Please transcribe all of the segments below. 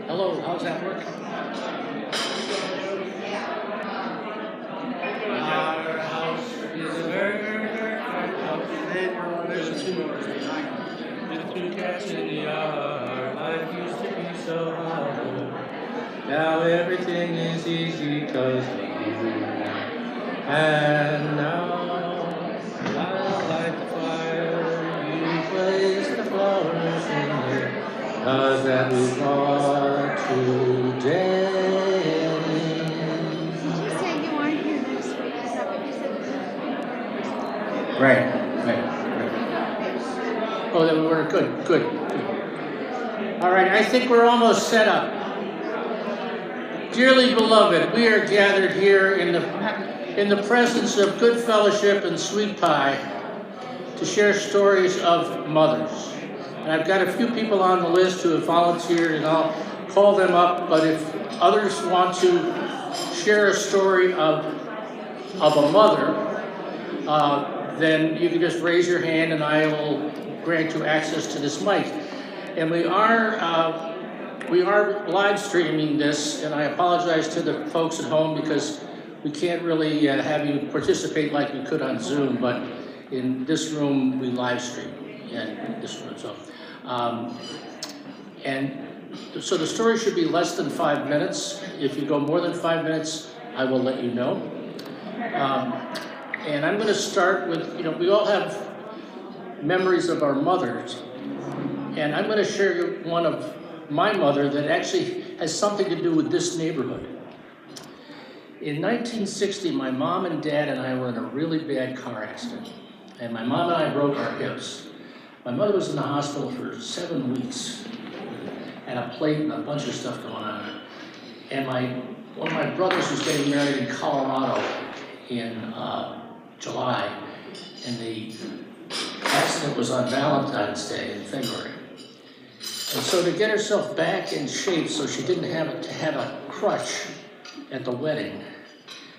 Hello, how's that working? Our house is a very house. There's two cats in the yard. Life used to be so hard. Now everything is easy because of you. And now I'll light the fire. You place the flowers in there. Cause that we want today. Did you say you aren't here next week? Is that what you said? Right. Oh, then we were good. All right, I think we're almost set up. Dearly beloved, we are gathered here in the presence of good fellowship and sweet pie to share stories of mothers. And I've got a few people on the list who have volunteered, and I'll call them up, but if others want to share a story of a mother, then you can just raise your hand and I will grant you access to this mic. And we are live streaming this, and I apologize to the folks at home because we can't really have you participate like we could on Zoom, but in this room we live stream. And this room, so the story should be less than 5 minutes. If you go more than 5 minutes, I will let you know. And I'm going to start with, we all have memories of our mothers, and I'm going to share one of my mother that actually has something to do with this neighborhood. In 1960, my mom and dad and I were in a really bad car accident, and my mom and I broke our hips. My mother was in the hospital for 7 weeks, and a plate and a bunch of stuff going on. And one of my brothers was getting married in Colorado in July, and the accident was on Valentine's Day in February. And so to get herself back in shape so she didn't have to have a crutch at the wedding,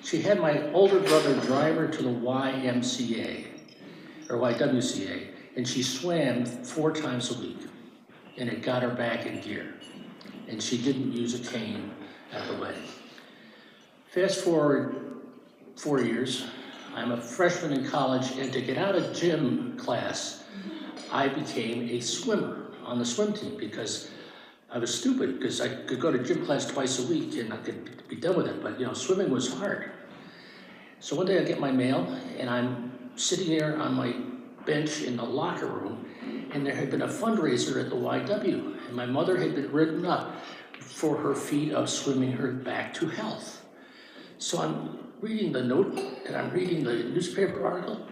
she had my older brother drive her to the YMCA, or YWCA, and she swam 4 times a week, and it got her back in gear. And she didn't use a cane at the wedding. Fast forward 4 years, I'm a freshman in college, and to get out of gym class, I became a swimmer on the swim team because I was stupid, because I could go to gym class twice a week and I could be done with it, but swimming was hard. So one day I get my mail, and I'm sitting there on my bench in the locker room, and there had been a fundraiser at the YW, and my mother had been written up for her feat of swimming her back to health. So I'm reading the note, and I'm reading the newspaper article,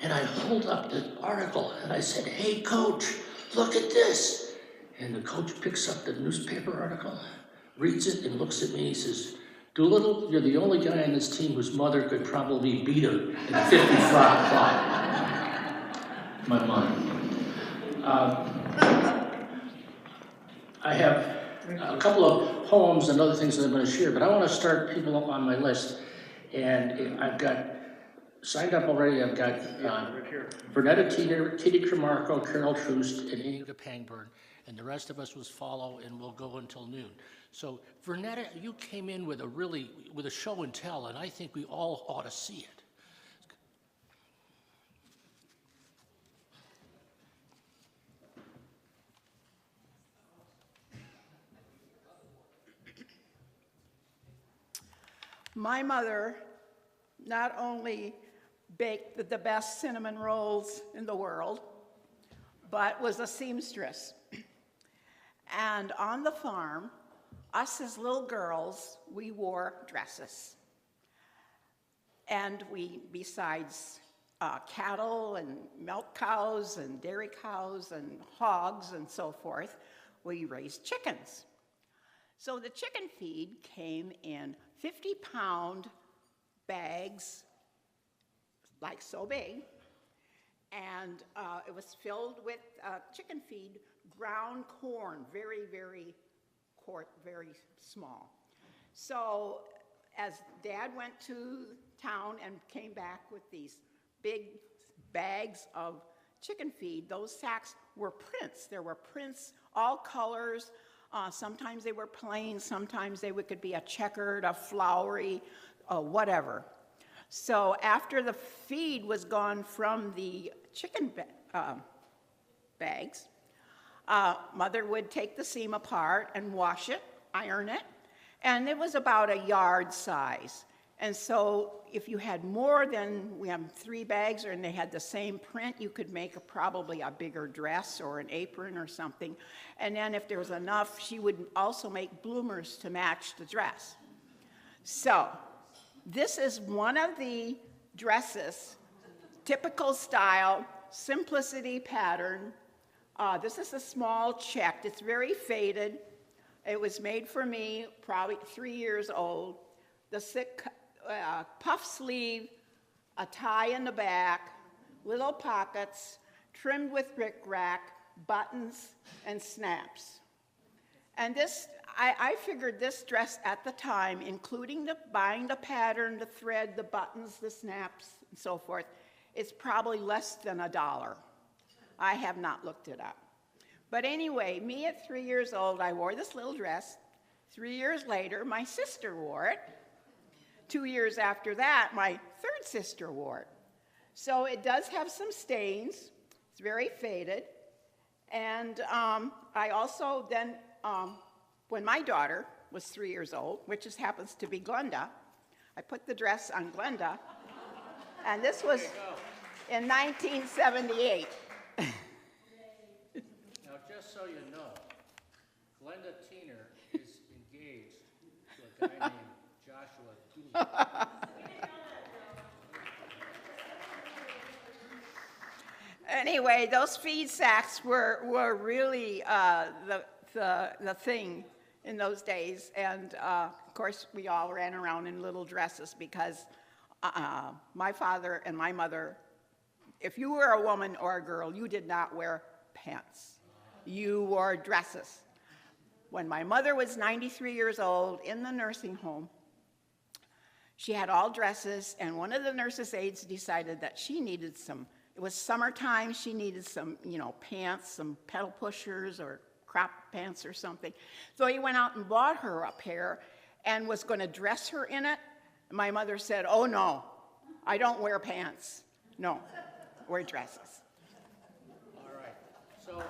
and I hold up the article, and I said, "Hey, coach, look at this." And the coach picks up the newspaper article, reads it, and looks at me, and he says, "Doolittle, you're the only guy on this team whose mother could probably beat her in a 50-fly fly." My mother. I have a couple of poems and other things that I'm going to share, but I want to start people up on my list. And I've got signed up already. I've got Vernetta Kitty Cremarco, Carol Troost, and Inga Pangburn, and the rest of us will follow, and we'll go until noon. So Vernetta, you came in with a show and tell, and I think we all ought to see it. My mother not only baked the best cinnamon rolls in the world, but was a seamstress. And on the farm, us as little girls, we wore dresses. And we, besides cattle and milk cows and dairy cows and hogs and so forth, we raised chickens. So the chicken feed came in 50-pound bags, like so big, and it was filled with chicken feed, ground corn, very, very small. So as Dad went to town and came back with these big bags of chicken feed, those sacks were prints. There were prints, all colors. Sometimes they were plain, sometimes they could be a checkered, a flowery, whatever. So after the feed was gone from the chicken bags, Mother would take the seam apart and wash it, iron it, and it was about a yard size. And so if you had more than, we have 3 bags and they had the same print, you could make probably a bigger dress or an apron or something. And then if there was enough, she would also make bloomers to match the dress. So this is one of the dresses, typical style, simplicity pattern. This is a small checked. It's very faded. It was made for me, probably 3 years old. The puff sleeve, a tie in the back, little pockets, trimmed with rickrack, buttons, and snaps. And this, I figured this dress at the time, including buying the pattern, the thread, the buttons, the snaps, and so forth, it's probably less than $1. I have not looked it up. But anyway, me at 3 years old, I wore this little dress. 3 years later, my sister wore it. 2 years after that, my third sister wore it. So it does have some stains. It's very faded. And I also then, when my daughter was 3 years old, which just happens to be Glenda, I put the dress on Glenda, and this was in 1978. Now, just so you know, Glenda Tiener is engaged to a guy named Joshua Dooley. Anyway, those feed sacks were really the thing in those days. And of course, we all ran around in little dresses because my father and my mother, if you were a woman or a girl, you did not wear pants. You wore dresses. When my mother was 93 years old in the nursing home, she had all dresses, and one of the nurse's aides decided that she needed some, it was summertime, she needed some, pants, some pedal pushers or crop pants or something. So he went out and bought her a pair and was going to dress her in it. My mother said, "Oh no, I don't wear pants. No, wear dresses." All right, so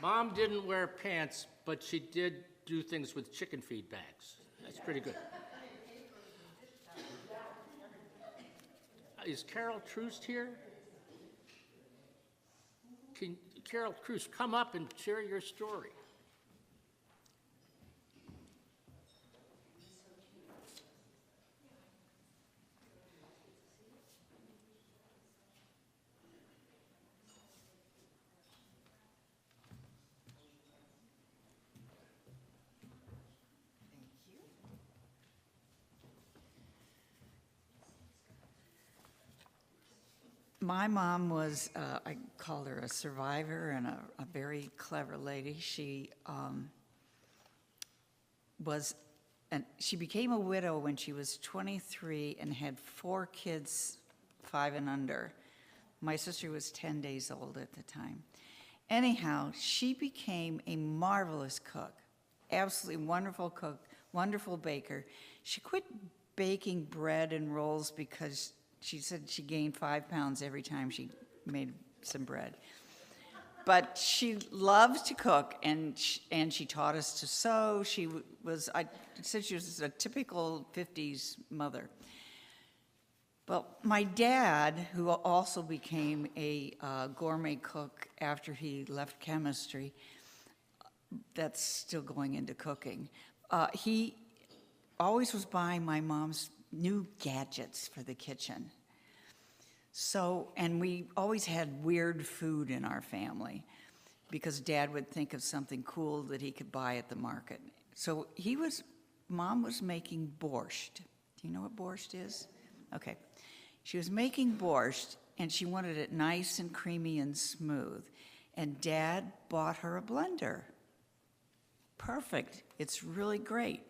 Mom didn't wear pants, but she did do things with chicken feed bags. That's pretty good. Is Carol Troost here? Can Carol Troost come up and share your story? My mom was, I call her a survivor and a very clever lady. She she became a widow when she was 23 and had 4 kids, 5 and under. My sister was 10 days old at the time. Anyhow, she became a marvelous cook, absolutely wonderful cook, wonderful baker. She quit baking bread and rolls because she said she gained 5 pounds every time she made some bread. But she loved to cook, and she taught us to sew. I said she was a typical 50s mother. But my dad, who also became a gourmet cook after he left chemistry, that's still going into cooking, he always was buying my mom's new gadgets for the kitchen. So, and we always had weird food in our family because Dad would think of something cool that he could buy at the market. So Mom was making borscht. Do you know what borscht is? Okay. She was making borscht, and she wanted it nice and creamy and smooth. And Dad bought her a blender. Perfect. It's really great.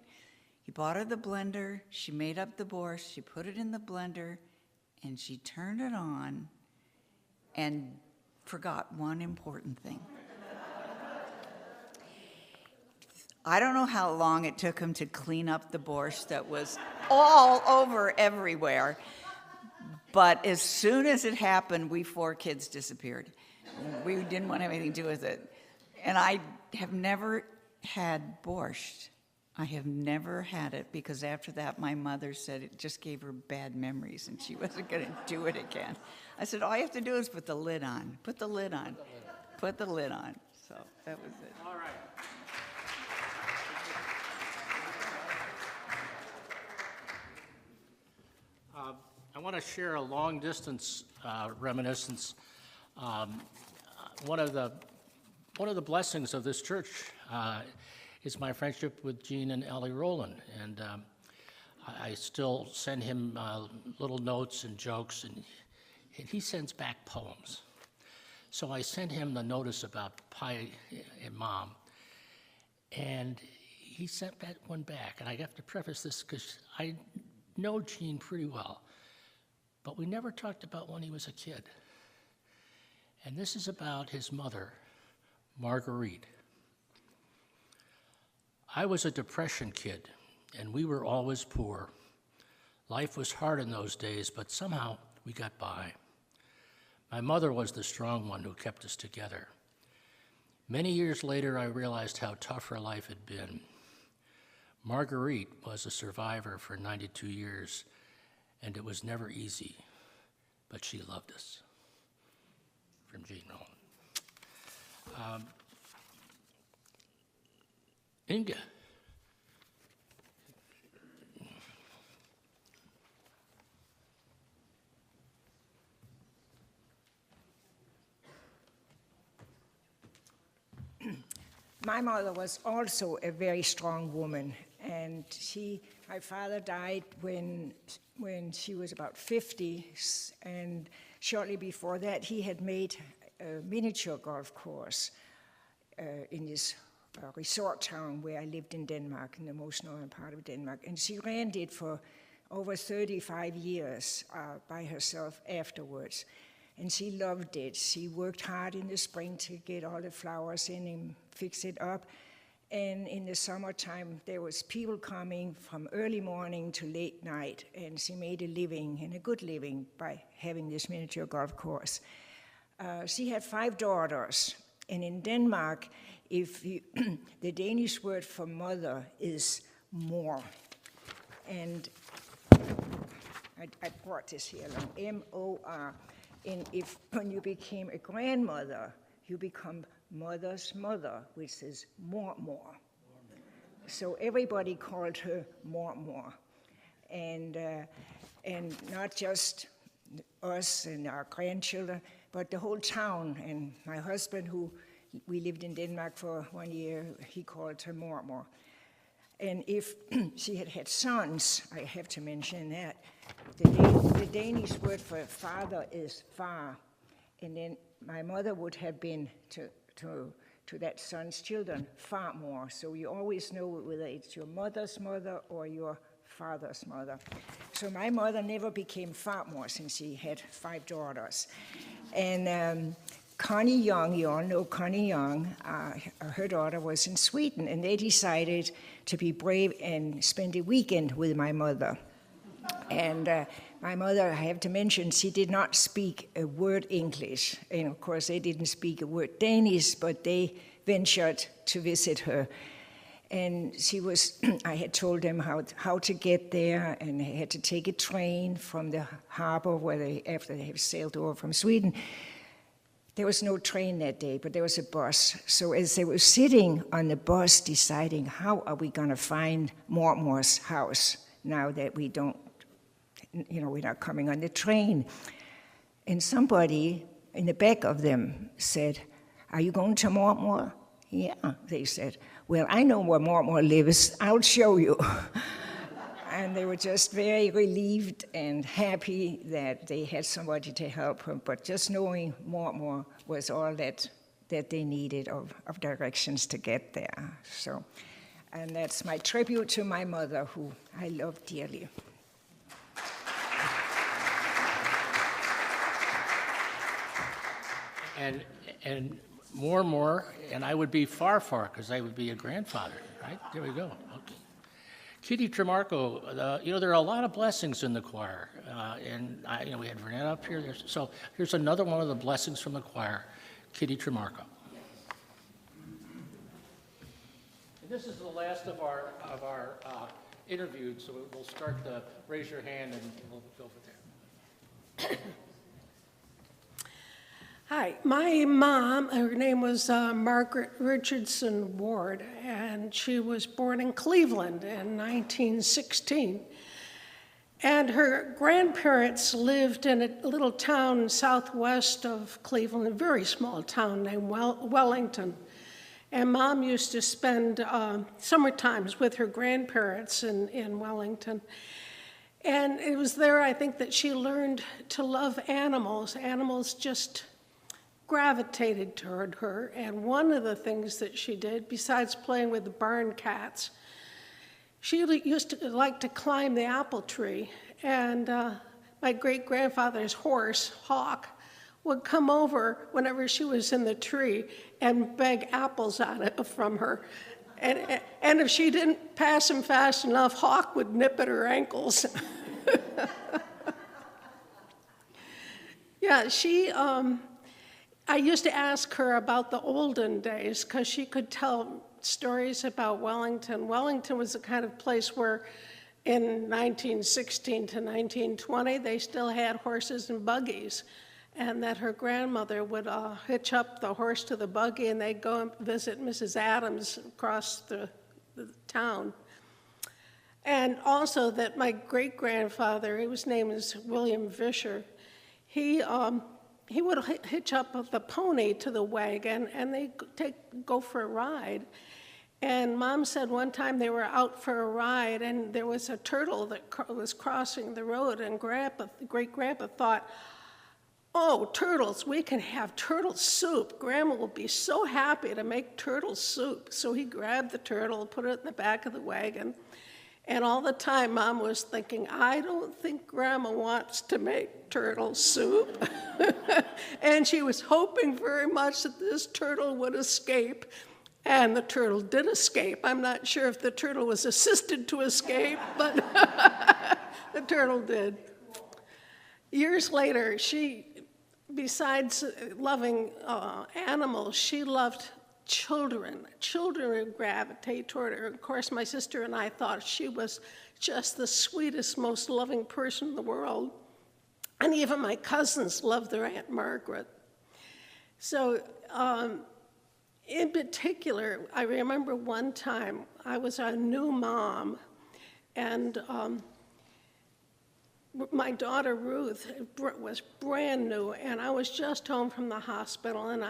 He bought her the blender. She made up the borscht. She put it in the blender, and she turned it on and forgot one important thing. I don't know how long it took him to clean up the borscht that was all over everywhere, but as soon as it happened, we 4 kids disappeared. We didn't want to have anything to do with it. And I have never had borscht. I have never had it because after that, my mother said it just gave her bad memories and she wasn't going to do it again. I said, all you have to do is put the lid on. Put the lid on. Put the lid on. So that was it. All right. I want to share a long-distance reminiscence. One of the blessings of this church is my friendship with Gene and Ellie Rowland, and I still send him little notes and jokes, and he sends back poems. So I sent him the notice about Pi and Mom, and he sent that one back. And I have to preface this because I know Gene pretty well, but we never talked about when he was a kid. And this is about his mother, Marguerite. I was a Depression kid, and we were always poor. Life was hard in those days, but somehow we got by. My mother was the strong one who kept us together. Many years later, I realized how tough her life had been. Marguerite was a survivor for 92 years, and it was never easy, but she loved us. From Gene Rowland. Inga. My mother was also a very strong woman, and my father died when she was about 50, and shortly before that he had made a miniature golf course in this resort town where I lived in Denmark, in the most northern part of Denmark, and she ran it for over 35 years by herself afterwards. And she loved it. She worked hard in the spring to get all the flowers in and fix it up. And in the summertime, there was people coming from early morning to late night, and she made a living, and a good living, by having this miniature golf course. She had 5 daughters, and in Denmark, the Danish word for mother is mor. And I brought this here along, M-O-R. And when you became a grandmother, you become mother's mother, which is mormor. So everybody called her mormor. And not just us and our grandchildren, but the whole town. And my husband, we lived in Denmark for 1 year, he called her mormor. And if she had had sons, I have to mention that, the Danish word for father is far. And then my mother would have been to that son's children farmor. So you always know whether it's your mother's mother or your father's mother. So my mother never became farmor since she had 5 daughters. And Connie Young, you all know Connie Young, her daughter was in Sweden, and they decided to be brave and spend a weekend with my mother. And my mother, I have to mention, she did not speak a word English. And of course, they didn't speak a word Danish, but they ventured to visit her. And I had told them how to get there, and they had to take a train from the harbor after they have sailed over from Sweden, there was no train that day, but there was a bus. So as they were sitting on the bus deciding how are we going to find Mortimer's house now that we don't, we're not coming on the train. And somebody in the back of them said, "Are you going to Mortimer?" "Yeah," they said. "Well, I know where Mortimer lives. I'll show you." And they were just very relieved and happy that they had somebody to help them. But just knowing Mortimer was all that they needed of directions to get there. So, and that's my tribute to my mother, who I love dearly. And more, and I would be far, because I would be a grandfather, right? There we go. Okay. Kitty Tremarco, there are a lot of blessings in the choir, and we had Renetta up here. So here's another one of the blessings from the choir, Kitty Tremarco. And this is the last of our interviews, so we'll start the raise your hand and we'll go from there. Hi, my mom, her name was Margaret Richardson Ward, and she was born in Cleveland in 1916. And her grandparents lived in a little town southwest of Cleveland, a very small town named Wellington. And Mom used to spend summer times with her grandparents in Wellington. And it was there, I think, that she learned to love animals. Animals just gravitated toward her, and one of the things that she did, besides playing with the barn cats, she used to like to climb the apple tree, and my great-grandfather's horse, Hawk, would come over whenever she was in the tree and beg apples on it from her. And if she didn't pass him fast enough, Hawk would nip at her ankles. Yeah, I used to ask her about the olden days because she could tell stories about Wellington. Wellington was the kind of place where in 1916 to 1920, they still had horses and buggies, and that her grandmother would hitch up the horse to the buggy and they'd go and visit Mrs. Adams across the town. And also that my great-grandfather, his name is William Vischer, he would hitch up the pony to the wagon and they'd go for a ride. And Mom said one time they were out for a ride and there was a turtle that was crossing the road, and great-grandpa thought, "Oh, turtles, we can have turtle soup. Grandma will be so happy to make turtle soup." So he grabbed the turtle, put it in the back of the wagon, and all the time Mom was thinking, "I don't think Grandma wants to make turtle soup." And she was hoping very much that this turtle would escape, and the turtle did escape. I'm not sure if the turtle was assisted to escape, but the turtle did. Years later, besides loving animals, she loved children. Children would gravitate toward her. Of course, my sister and I thought she was just the sweetest, most loving person in the world. And even my cousins loved their Aunt Margaret. So in particular, I remember one time I was a new mom, and my daughter Ruth was brand new, and I was just home from the hospital, and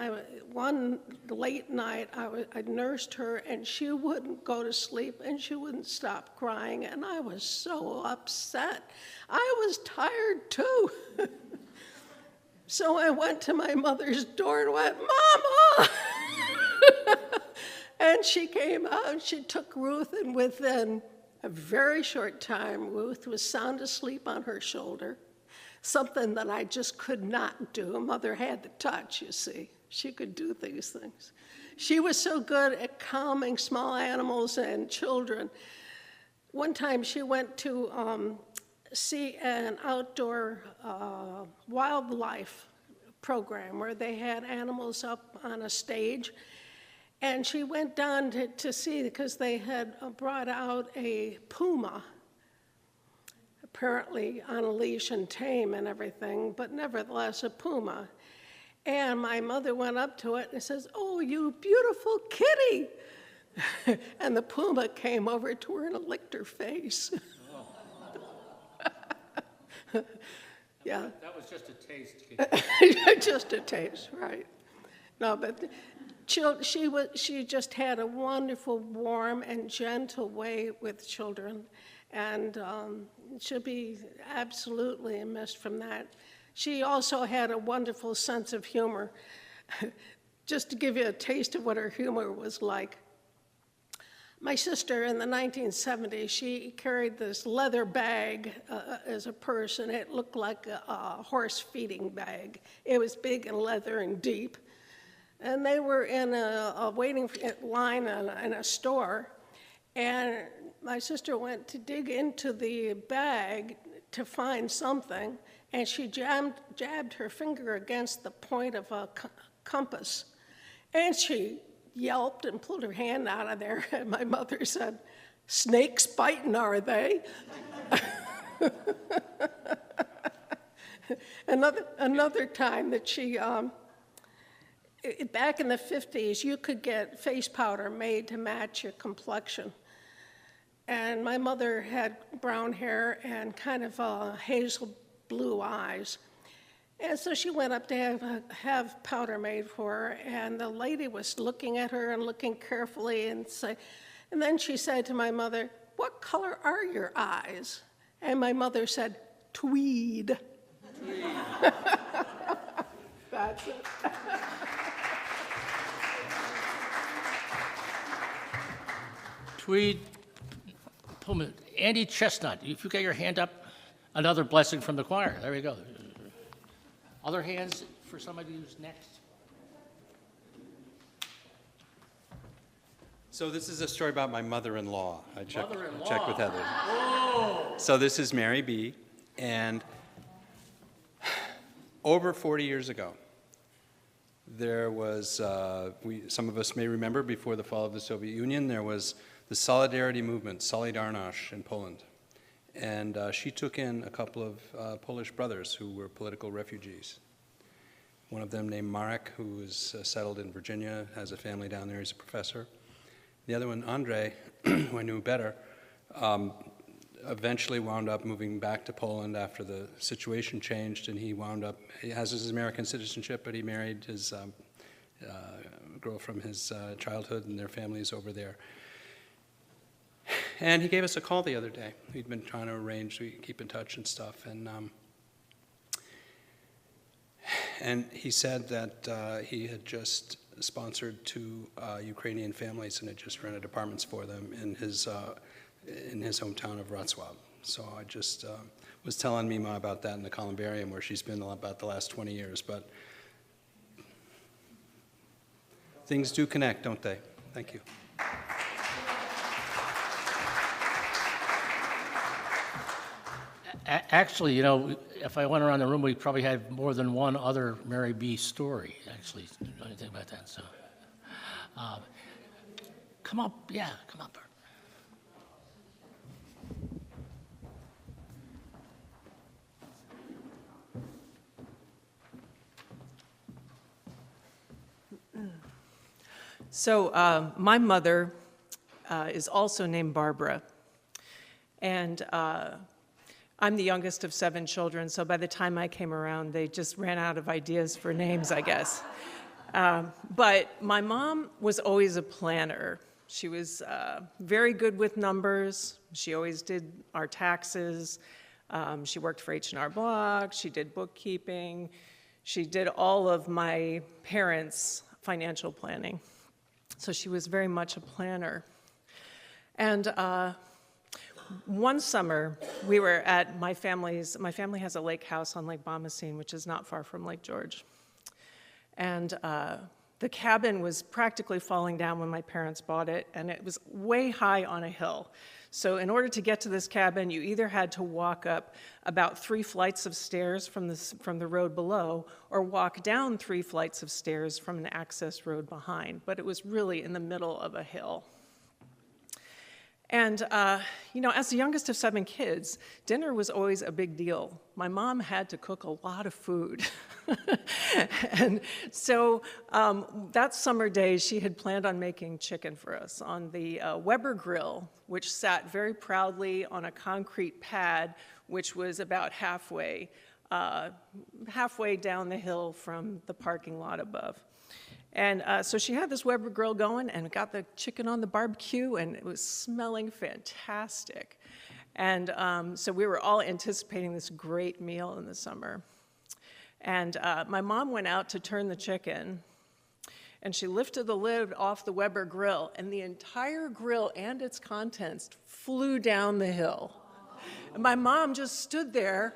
one late night I nursed her, and she wouldn't go to sleep, and she wouldn't stop crying, and I was so upset. I was tired too. So I went to my mother's door and went, "Mama!" And she came out, and she took Ruth, and within a very short time, Ruth was sound asleep on her shoulder, something that I just could not do. Mother had the touch, you see. She could do these things. She was so good at calming small animals and children. One time she went to see an outdoor wildlife program where they had animals up on a stage. And she went down to see because they had brought out a puma, apparently on a leash and tame and everything, but nevertheless a puma. And my mother went up to it and says, "Oh, you beautiful kitty." And the puma came over to her and licked her face. Yeah. That was just a taste, kid. Just a taste, right. No, but she just had a wonderful, warm, and gentle way with children, and she'll be absolutely missed from that. She also had a wonderful sense of humor. Just to give you a taste of what her humor was like. My sister in the 1970s, she carried this leather bag as a purse, and it looked like a horse feeding bag. It was big and leather and deep. And they were in a waiting line in a store, and my sister went to dig into the bag to find something, and she jabbed her finger against the point of a compass, and she yelped and pulled her hand out of there, and my mother said, "Snakes biting, are they?" Another time that she, back in the 50s, you could get face powder made to match your complexion. And my mother had brown hair and kind of hazel blue eyes. And so she went up to have powder made for her, and the lady was looking at her and looking carefully, and then she said to my mother, "What color are your eyes?" And my mother said, "Tweed." That's it. Tweed, Puma, Andy Chestnut, if you got your hand up, another blessing from the choir. There you go. Other hands for somebody who's next. So this is a story about my mother-in-law. I checked with Heather. Whoa. So this is Mary B. And over 40 years ago, there was, some of us may remember, before the fall of the Soviet Union, there was the Solidarity Movement, Solidarność in Poland. And she took in a couple of Polish brothers who were political refugees. One of them named Marek, who is settled in Virginia, has a family down there, he's a professor. The other one, Andre, who I knew better, eventually wound up moving back to Poland after the situation changed, and he has his American citizenship, but he married his girl from his childhood, and their family's over there. And he gave us a call the other day. We'd been trying to arrange, we keep in touch and stuff, and he said that he had just sponsored two Ukrainian families and had just rented apartments for them in his hometown of Wrocław. So I just was telling Mima about that in the columbarium where she's been about the last 20 years. But things do connect, don't they? Thank you. Actually, you know, if I went around the room, we probably had more than one other Mary B. story, actually, when you think about that. So, come up, yeah, come up. So my mother is also named Barbara, and I'm the youngest of 7 children, so by the time I came around, they just ran out of ideas for names, I guess. But my mom was always a planner. She was very good with numbers. She always did our taxes. She worked for H&R Block. She did bookkeeping. She did all of my parents' financial planning. So she was very much a planner. And one summer, we were at my family has a lake house on Lake Bomoseen, which is not far from Lake George. And the cabin was practically falling down when my parents bought it, and it was way high on a hill. So in order to get to this cabin, you either had to walk up about 3 flights of stairs from the road below, or walk down 3 flights of stairs from an access road behind. But it was really in the middle of a hill. And, you know, as the youngest of 7 kids, dinner was always a big deal. My mom had to cook a lot of food. And so that summer day, she had planned on making chicken for us on the Weber grill, which sat very proudly on a concrete pad, which was about halfway down the hill from the parking lot above. And so she had this Weber grill going and got the chicken on the barbecue, and it was smelling fantastic. And so we were all anticipating this great meal in the summer. And my mom went out to turn the chicken, and she lifted the lid off the Weber grill, and the entire grill and its contents flew down the hill. And my mom just stood there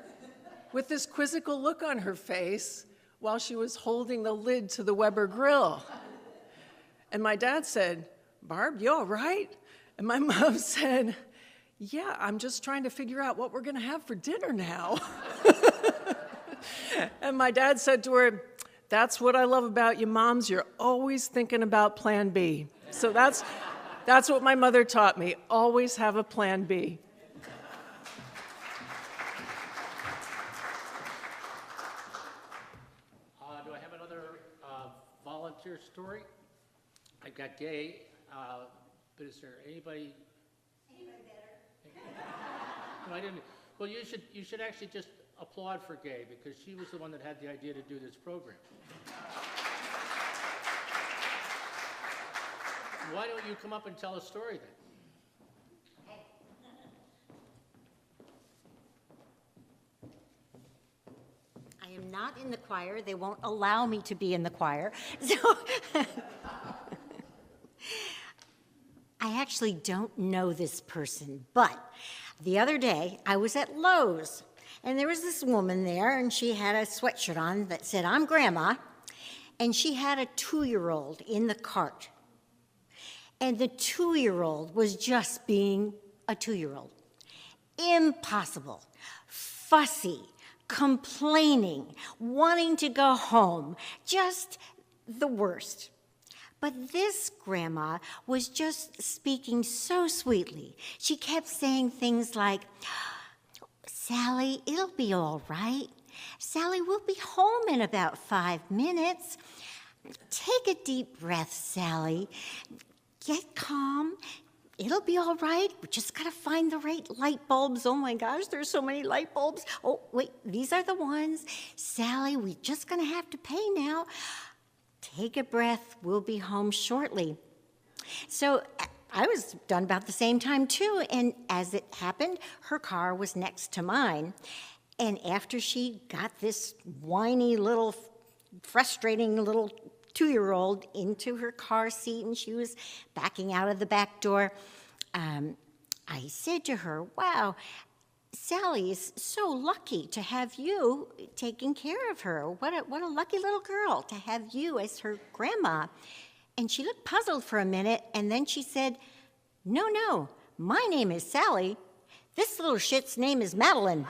with this quizzical look on her face while she was holding the lid to the Weber grill. And my dad said, "Barb, you all right?" And my mom said, "Yeah, I'm just trying to figure out what we're going to have for dinner now." And my dad said to her, "That's what I love about you moms. You're always thinking about plan B." So that's what my mother taught me. Always have a plan B. Do I have another volunteer story? I got Gay, but is there anybody? Anybody better? No, I didn't. Well, you should actually just applaud for Gay, because she was the one that had the idea to do this program. Why don't you come up and tell a story then? I am not in the choir. They won't allow me to be in the choir. So I actually don't know this person, but the other day I was at Lowe's, and there was this woman there, and she had a sweatshirt on that said, "I'm Grandma," and she had a 2-year-old in the cart. And the 2-year-old was just being a 2-year-old. Impossible, fussy, complaining, wanting to go home, just the worst. But this grandma was just speaking so sweetly. She kept saying things like, "Sally, it'll be all right. Sally, we'll be home in about 5 minutes. Take a deep breath, Sally. Get calm. It'll be all right. We just got to find the right light bulbs. Oh my gosh, there's so many light bulbs. Oh, wait, these are the ones. Sally, we're just going to have to pay now. Take a breath. We'll be home shortly." So I was done about the same time too, and as it happened, her car was next to mine. And after she got this whiny little, frustrating little 2-year-old into her car seat, and she was backing out of the back door, I said to her, "Wow, Sally is so lucky to have you taking care of her. What a lucky little girl to have you as her grandma." And she looked puzzled for a minute, and then she said, No, my name is Sally. This little shit's name is Madeline."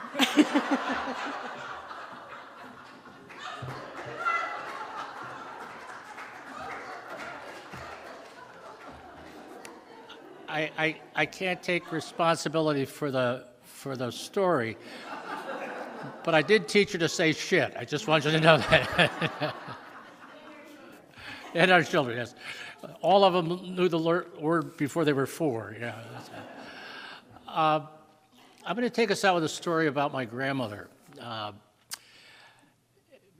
I can't take responsibility for the story, but I did teach her to say shit. I just want you to know that. And our children, yes. All of them knew the word before they were 4. Yeah. I'm going to take us out with a story about my grandmother.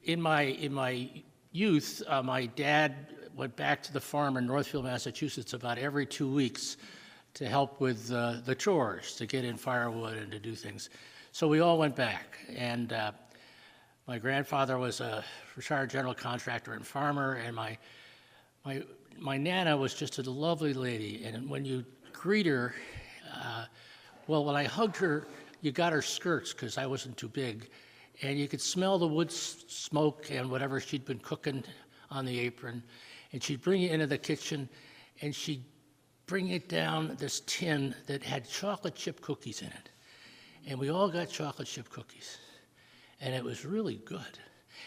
In my youth, my dad went back to the farm in Northfield, Massachusetts about every 2 weeks to help with the chores, to get in firewood and to do things. So we all went back, and my grandfather was a retired general contractor and farmer, and my Nana was just a lovely lady. And when you greet her, well, when I hugged her, you got her skirts because I wasn't too big, and you could smell the wood smoke and whatever she'd been cooking on the apron. And she'd bring it into the kitchen, and she'd bring it down this tin that had chocolate chip cookies in it. And we all got chocolate chip cookies. And it was really good.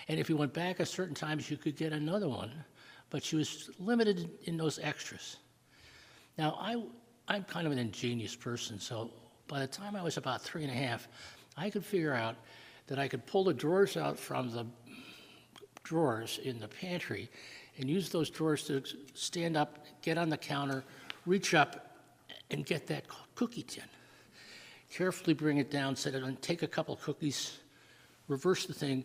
And if you went back a certain times, you could get another one, but she was limited in those extras. Now, I'm kind of an ingenious person, so by the time I was about 3.5, I could figure out that I could pull the drawers out from the drawers in the pantry and use those drawers to stand up, get on the counter, reach up, and get that cookie tin. Carefully bring it down, set it on, take a couple cookies, reverse the thing,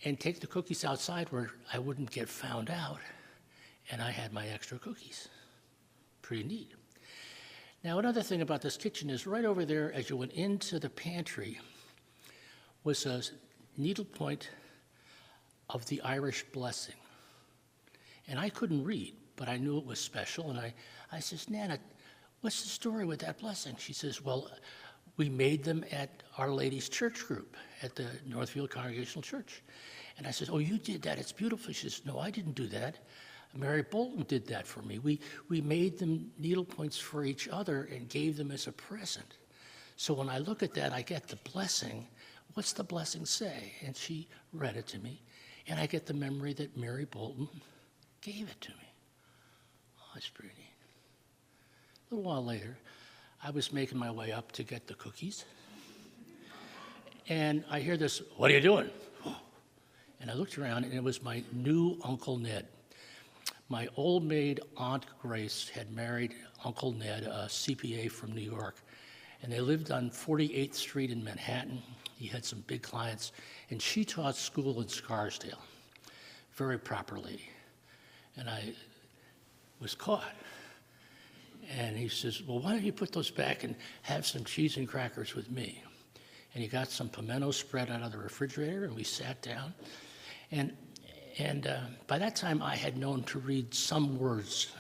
and take the cookies outside where I wouldn't get found out, and I had my extra cookies. Pretty neat. Now, another thing about this kitchen is right over there, as you went into the pantry, was a needlepoint of the Irish blessing. And I couldn't read, but I knew it was special, and I says, Nana, what's the story with that blessing? She says, well, we made them at Our Lady's Church group at the Northfield Congregational Church. And I said, oh, you did that, it's beautiful. She says, no, I didn't do that. Mary Bolton did that for me. We made them needlepoints for each other and gave them as a present. So when I look at that, I get the blessing. What's the blessing say? And she read it to me. And I get the memory that Mary Bolton gave it to me. Oh, that's pretty neat. A little while later, I was making my way up to get the cookies. And I hear this, what are you doing? And I looked around, and it was my new Uncle Ned. My old maid, Aunt Grace, had married Uncle Ned, a CPA from New York, and they lived on 48th Street in Manhattan. He had some big clients, and she taught school in Scarsdale. Very proper lady. And I was caught. And he says, well, why don't you put those back and have some cheese and crackers with me? And he got some pimento spread out of the refrigerator, and we sat down. And by that time, I had known to read some words.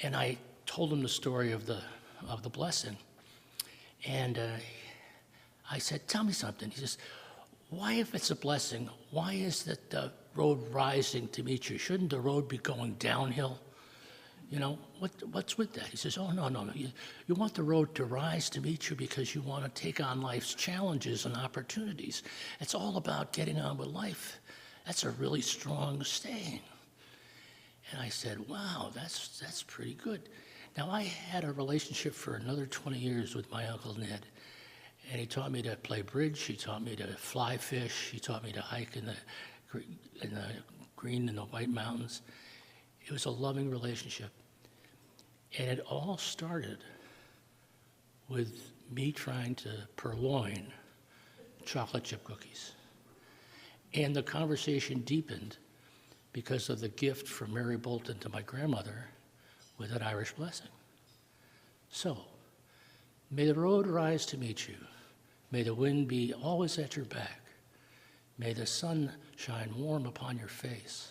And I told him the story of the blessing. And I said, tell me something. He says, why, if it's a blessing, why is that the road rising to meet you? Shouldn't the road be going downhill? You know, what's with that? He says, oh, no. You want the road to rise to meet you because you want to take on life's challenges and opportunities. It's all about getting on with life. That's a really strong saying. And I said, wow, that's pretty good. Now, I had a relationship for another 20 years with my Uncle Ned. And he taught me to play bridge. He taught me to fly fish. He taught me to hike in the green and the white mountains. It was a loving relationship. And it all started with me trying to purloin chocolate chip cookies. And the conversation deepened because of the gift from Mary Bolton to my grandmother with an Irish blessing. So, may the road rise to meet you. May the wind be always at your back. May the sun shine warm upon your face.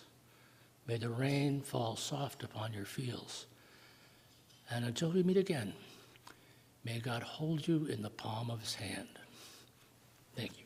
May the rain fall soft upon your fields. And until we meet again, may God hold you in the palm of his hand. Thank you.